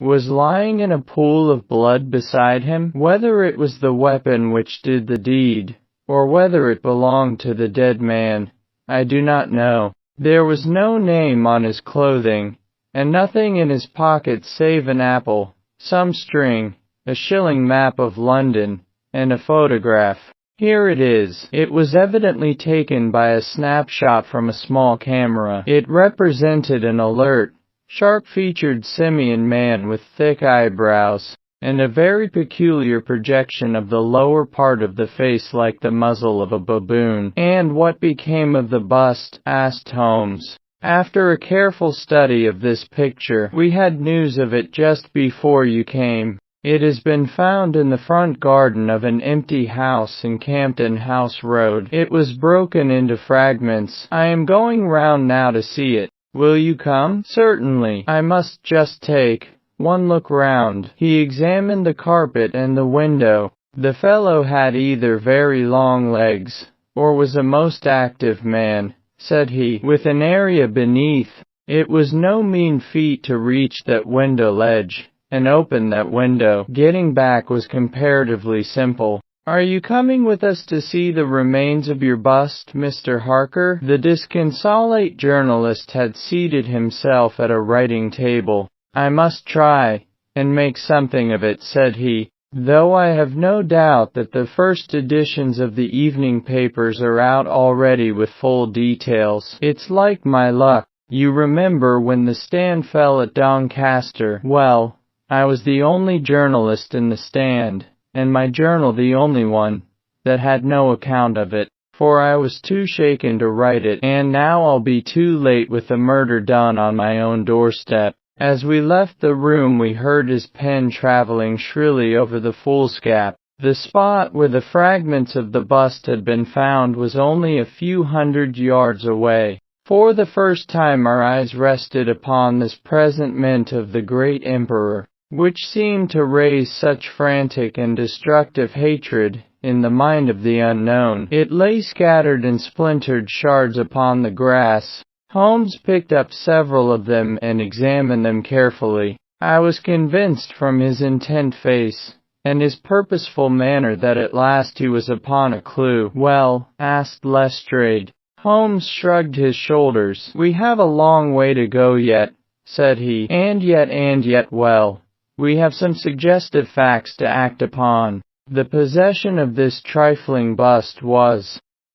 was lying in a pool of blood beside him. Whether it was the weapon which did the deed, or whether it belonged to the dead man, I do not know. There was no name on his clothing, and nothing in his pocket save an apple, some string, a shilling map of London, and a photograph. Here it is. It was evidently taken by a snapshot from a small camera. It represented an alert, sharp-featured simian man with thick eyebrows, and a very peculiar projection of the lower part of the face like the muzzle of a baboon. "And what became of the bust?" asked Holmes. "After a careful study of this picture, we had news of it just before you came. It has been found in the front garden of an empty house in Campden House Road. It was broken into fragments. I am going round now to see it. Will you come?" "Certainly. I must just take one look round." He examined the carpet and the window. The fellow had either very long legs, or was a most active man, said he, with an area beneath. It was no mean feat to reach that window ledge and open that window. Getting back was comparatively simple. "Are you coming with us to see the remains of your bust, Mr. Harker?" The disconsolate journalist had seated himself at a writing table. "I must try and make something of it," said he, "though I have no doubt that the first editions of the evening papers are out already with full details. It's like my luck. You remember when the stand fell at Doncaster? Well, I was the only journalist in the stand, and my journal the only one, that had no account of it, for I was too shaken to write it, and now I'll be too late with the murder done on my own doorstep." As we left the room we heard his pen traveling shrilly over the foolscap. The spot where the fragments of the bust had been found was only a few hundred yards away. For the first time our eyes rested upon this presentment of the great emperor, which seemed to raise such frantic and destructive hatred in the mind of the unknown. It lay scattered in splintered shards upon the grass. Holmes picked up several of them and examined them carefully. I was convinced from his intent face and his purposeful manner that at last he was upon a clue. "Well?" asked Lestrade. Holmes shrugged his shoulders. "We have a long way to go yet," said he. And yet, well, we have some suggestive facts to act upon. The possession of this trifling bust was,